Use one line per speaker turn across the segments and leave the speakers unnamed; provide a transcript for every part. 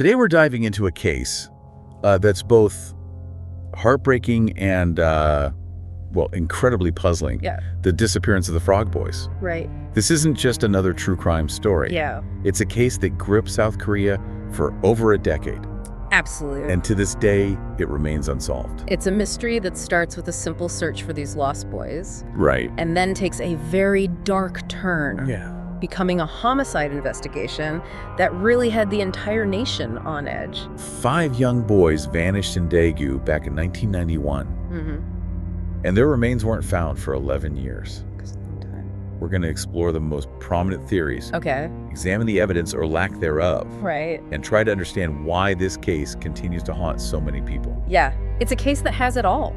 Today we're diving into a case that's both heartbreaking and, well, incredibly puzzling.
Yeah.
The disappearance of the Frog Boys.
Right.
This isn't just another true crime story.
Yeah.
It's a case that gripped South Korea for over a decade.
Absolutely.
And to this day, it remains unsolved.
It's a mystery that starts with a simple search for these lost boys.
Right.
And then takes a very dark turn.
Yeah.
Becoming a homicide investigation that really had the entire nation on edge.
5 young boys vanished in Daegu back in 1991.
Mm-hmm.
And their remains weren't found for 11 years.
That's a long time.
We're going to explore the most prominent theories,
Okay.
examine the evidence or lack thereof,
Right.
and try to understand why this case continues to haunt so many people.
Yeah. It's a case that has it all.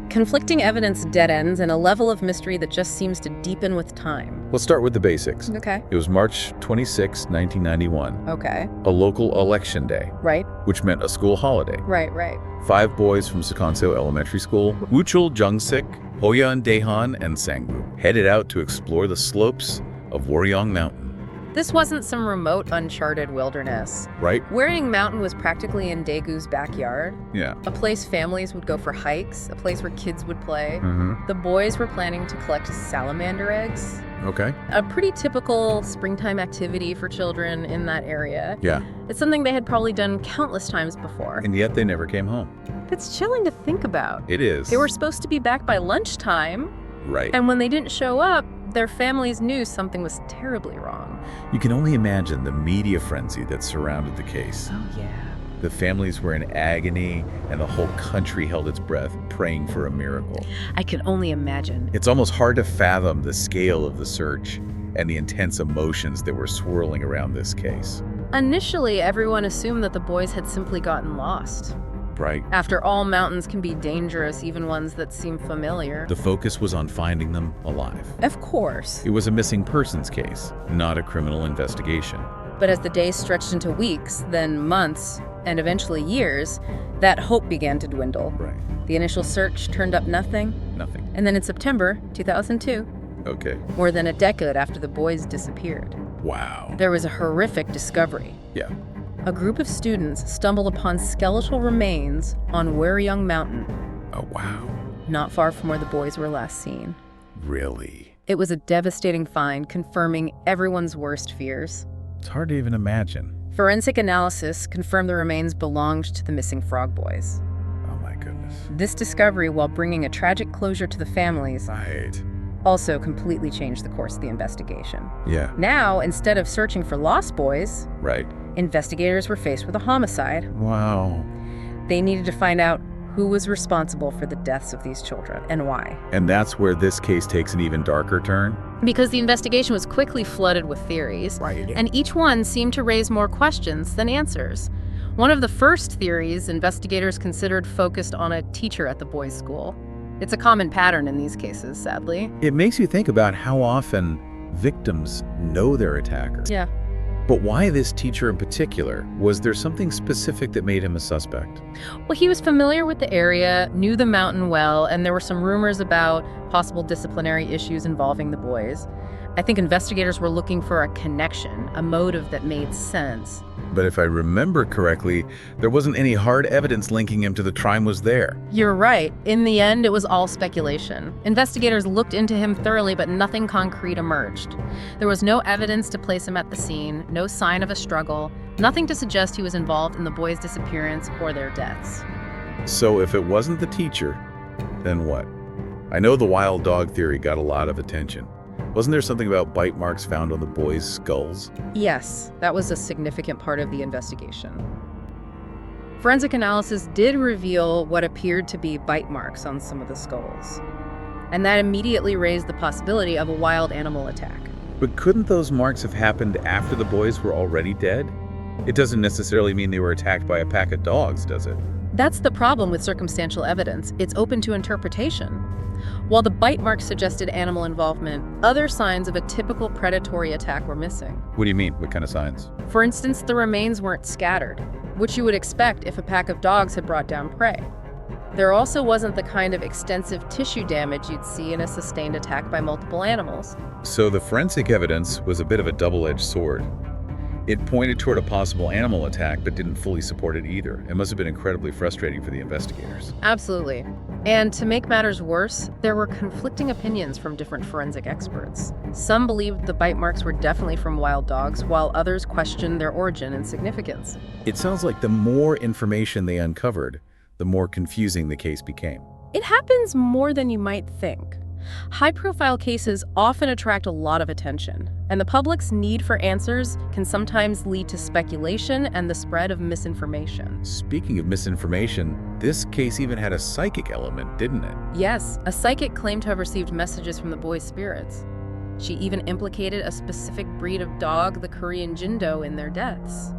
Conflicting evidence, dead ends, and a level of mystery that just seems to deepen with time.
Let's start with the basics.
Okay.
It was March 26, 1991,
Okay.
a local election day,
Right.
which meant a school holiday.
Right. Right.
5 boys from Sekonso Elementary School, Wuchul, Jungsik, Hoyeon, Daehan, and Sangwoo, headed out to explore the slopes of Woryong Mountain.
This wasn't some remote, uncharted wilderness.
Right?
Woryong Mountain was practically in Daegu's backyard,
Yeah.
a place families would go for hikes, a place where kids would play.
Mm-hmm.
The boys were planning to collect salamander eggs,
Okay.
a pretty typical springtime activity for children in that area.
Yeah.
It's something they had probably done countless times before.
And yet they never came home.
It's chilling to think about.
It is.
They were supposed to be back by lunchtime,
Right.
and when they didn't show up, their families knew something was terribly wrong.
You can only imagine the media frenzy that surrounded the case.
Oh, yeah.
The families were in agony, and the whole country held its breath, praying for a miracle.
I can only imagine.
It's almost hard to fathom the scale of the search and the intense emotions that were swirling around this case.
Initially, everyone assumed that the boys had simply gotten lost.
Right?
After all, mountains can be dangerous, even ones that seem familiar.
The focus was on finding them alive.
Of course.
It was a missing persons case, not a criminal investigation.
But as the days stretched into weeks, then months, and eventually years, that hope began to dwindle.
Right.
The initial search turned up nothing.
Nothing.
And then in September 2002,
Okay.
more than a decade after the boys disappeared,
Wow.
there was a horrific discovery.
Yeah.
A group of students stumbled upon skeletal remains on Woryong Mountain,
Oh, wow.
not far from where the boys were last seen.
Really?
It was a devastating find, confirming everyone's worst fears.
It's hard to even imagine.
Forensic analysis confirmed the remains belonged to the missing Frog Boys.
Oh, my goodness.
This discovery, while bringing a tragic closure to the families,
Right.
also completely changed the course of the investigation.
Yeah.
Now, instead of searching for lost boys,
Right.
investigators were faced with a homicide.
Wow.
They needed to find out who was responsible for the deaths of these children and why.
And that's where this case takes an even darker turn?
Because the investigation was quickly flooded with theories,
Right.
and each one seemed to raise more questions than answers. One of the first theories investigators considered focused on a teacher at the boys' school. It's a common pattern in these cases, sadly.
It makes you think about how often victims know their attacker.
Yeah.
But why this teacher in particular? Was there something specific that made him a suspect?
Well, he was familiar with the area, knew the mountain well, and there were some rumors about possible disciplinary issues involving the boys. I think investigators were looking for a connection, a motive that made sense.
But if I remember correctly, there wasn't any hard evidence linking him to the crime was there.
You're right. In the end, it was all speculation. Investigators looked into him thoroughly, but nothing concrete emerged. There was no evidence to place him at the scene, no sign of a struggle, nothing to suggest he was involved in the boys' disappearance or their deaths.
So if it wasn't the teacher, then what? I know the wild dog theory got a lot of attention. Wasn't there something about bite marks found on the boys' skulls?
Yes, that was a significant part of the investigation. Forensic analysis did reveal what appeared to be bite marks on some of the skulls, and that immediately raised the possibility of a wild animal attack.
But couldn't those marks have happened after the boys were already dead? It doesn't necessarily mean they were attacked by a pack of dogs, does it?
That's the problem with circumstantial evidence. It's open to interpretation. While the bite marks suggested animal involvement, other signs of a typical predatory attack were missing.
What do you mean? What kind of signs?
For instance, the remains weren't scattered, which you would expect if a pack of dogs had brought down prey. There also wasn't the kind of extensive tissue damage you'd see in a sustained attack by multiple animals.
So the forensic evidence was a bit of a double-edged sword. It pointed toward a possible animal attack, but didn't fully support it either. It must have been incredibly frustrating for the investigators.
Absolutely. And to make matters worse, there were conflicting opinions from different forensic experts. Some believed the bite marks were definitely from wild dogs, while others questioned their origin and significance.
It sounds like the more information they uncovered, the more confusing the case became.
It happens more than you might think. High-profile cases often attract a lot of attention, and the public's need for answers can sometimes lead to speculation and the spread of misinformation.
Speaking of misinformation, this case even had a psychic element, didn't it?
Yes, a psychic claimed to have received messages from the boys' spirits. She even implicated a specific breed of dog, the Korean Jindo, in their deaths.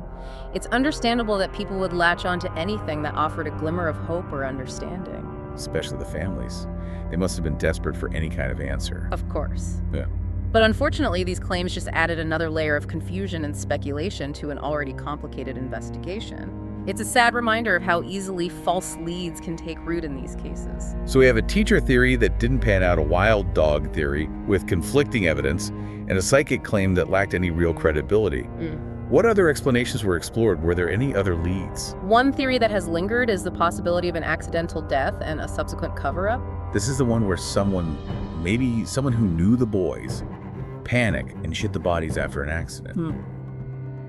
It's understandable that people would latch on to anything that offered a glimmer of hope or understanding.
Especially the families. They must have been desperate for any kind of answer.
Of course.
Yeah.
But unfortunately, these claims just added another layer of confusion and speculation to an already complicated investigation. It's a sad reminder of how easily false leads can take root in these cases.
So we have a teacher theory that didn't pan out, a wild dog theory with conflicting evidence, and a psychic claim that lacked any real credibility. What other explanations were explored? Were there any other leads?
One theory that has lingered is the possibility of an accidental death and a subsequent cover-up.
This is the one where someone, maybe someone who knew the boys, panicked and shit the bodies after an accident.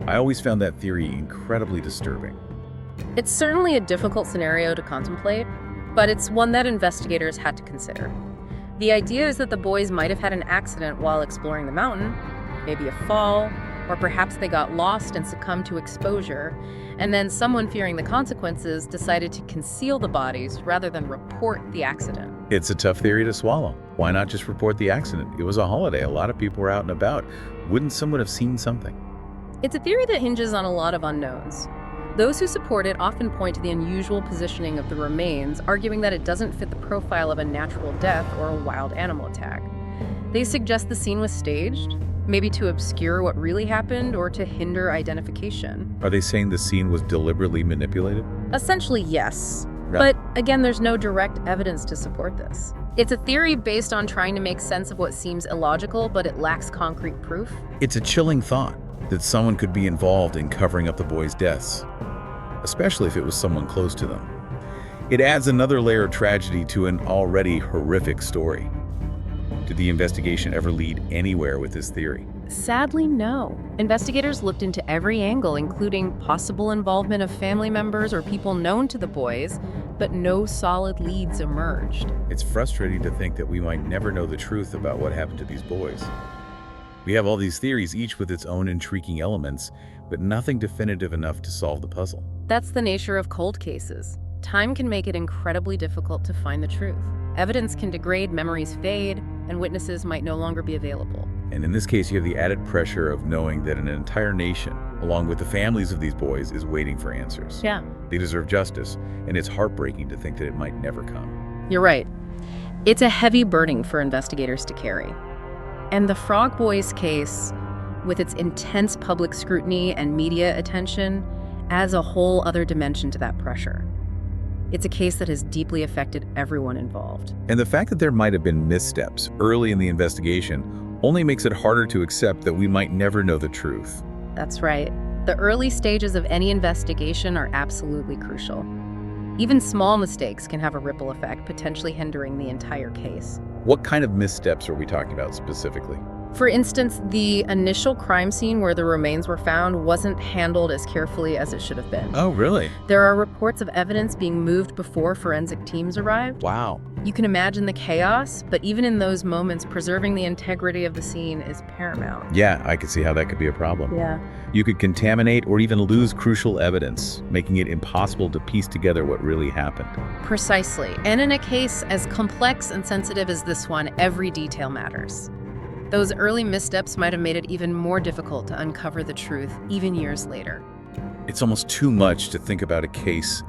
I always found that theory incredibly disturbing.
It's certainly a difficult scenario to contemplate, but it's one that investigators had to consider. The idea is that the boys might have had an accident while exploring the mountain, maybe a fall, or perhaps they got lost and succumbed to exposure, and then someone fearing the consequences decided to conceal the bodies rather than report the accident.
It's a tough theory to swallow. Why not just report the accident? It was a holiday. A lot of people were out and about. Wouldn't someone have seen something?
It's a theory that hinges on a lot of unknowns. Those who support it often point to the unusual positioning of the remains, arguing that it doesn't fit the profile of a natural death or a wild animal attack. They suggest the scene was staged, maybe to obscure what really happened or to hinder identification.
Are they saying the scene was deliberately manipulated?
Essentially, yes.
Right.
But again, there's no direct evidence to support this. It's a theory based on trying to make sense of what seems illogical, but it lacks concrete proof.
It's a chilling thought that someone could be involved in covering up the boys' deaths, especially if it was someone close to them. It adds another layer of tragedy to an already horrific story. Did the investigation ever lead anywhere with this theory?
Sadly, no. Investigators looked into every angle, including possible involvement of family members or people known to the boys, but no solid leads emerged.
It's frustrating to think that we might never know the truth about what happened to these boys. We have all these theories, each with its own intriguing elements, but nothing definitive enough to solve the puzzle.
That's the nature of cold cases. Time can make it incredibly difficult to find the truth. Evidence can degrade, memories fade, and witnesses might no longer be available.
And in this case, you have the added pressure of knowing that an entire nation, along with the families of these boys, is waiting for answers.
Yeah.
They deserve justice, and it's heartbreaking to think that it might never come.
You're right. It's a heavy burden for investigators to carry. And the Frog Boys case, with its intense public scrutiny and media attention, adds a whole other dimension to that pressure. It's a case that has deeply affected everyone involved.
And the fact that there might have been missteps early in the investigation only makes it harder to accept that we might never know the truth.
That's right. The early stages of any investigation are absolutely crucial. Even small mistakes can have a ripple effect, potentially hindering the entire case.
What kind of missteps are we talking about specifically?
For instance, the initial crime scene where the remains were found wasn't handled as carefully as it should have been.
Oh, really?
There are reports of evidence being moved before forensic teams arrived.
Wow.
You can imagine the chaos, but even in those moments, preserving the integrity of the scene is paramount.
Yeah, I could see how that could be a problem.
Yeah.
You could contaminate or even lose crucial evidence, making it impossible to piece together what really happened.
Precisely. And in a case as complex and sensitive as this one, every detail matters. Those early missteps might have made it even more difficult to uncover the truth, even years later.
It's almost too much to think about a case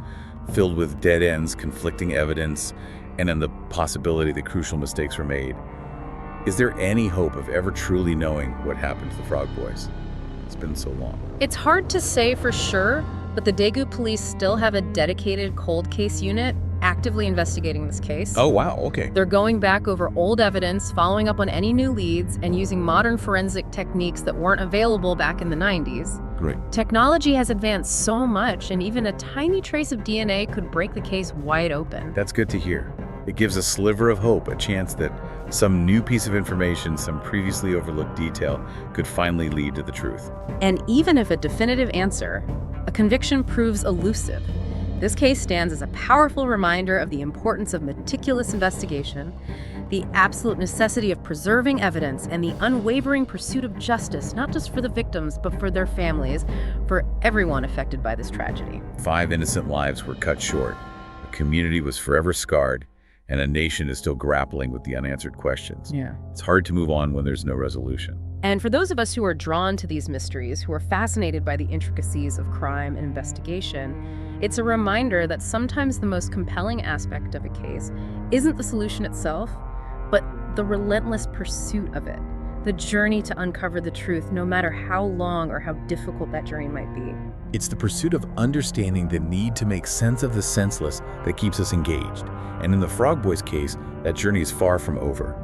filled with dead ends, conflicting evidence, and then the possibility that crucial mistakes were made. Is there any hope of ever truly knowing what happened to the Frog Boys? It's been so long.
It's hard to say for sure, but the Daegu police still have a dedicated cold case unit, actively investigating this case.
Oh, wow, okay.
They're going back over old evidence, following up on any new leads, and using modern forensic techniques that weren't available back in the 90s.
Great.
Technology has advanced so much, and even a tiny trace of DNA could break the case wide open.
That's good to hear. It gives a sliver of hope, a chance that some new piece of information, some previously overlooked detail, could finally lead to the truth.
And even if a definitive answer, a conviction proves elusive, this case stands as a powerful reminder of the importance of meticulous investigation, the absolute necessity of preserving evidence, and the unwavering pursuit of justice, not just for the victims, but for their families, for everyone affected by this tragedy.
5 innocent lives were cut short. A community was forever scarred, and a nation is still grappling with the unanswered questions.
Yeah.
It's hard to move on when there's no resolution.
And for those of us who are drawn to these mysteries, who are fascinated by the intricacies of crime and investigation, it's a reminder that sometimes the most compelling aspect of a case isn't the solution itself, but the relentless pursuit of it, the journey to uncover the truth, no matter how long or how difficult that journey might be.
It's the pursuit of understanding the need to make sense of the senseless that keeps us engaged. And in the Frog Boys case, that journey is far from over.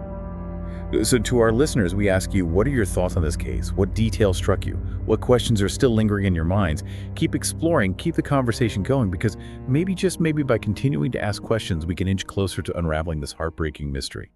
So to our listeners, we ask you, what are your thoughts on this case? What details struck you? What questions are still lingering in your minds? Keep exploring, keep the conversation going, because maybe, just maybe, by continuing to ask questions, we can inch closer to unraveling this heartbreaking mystery.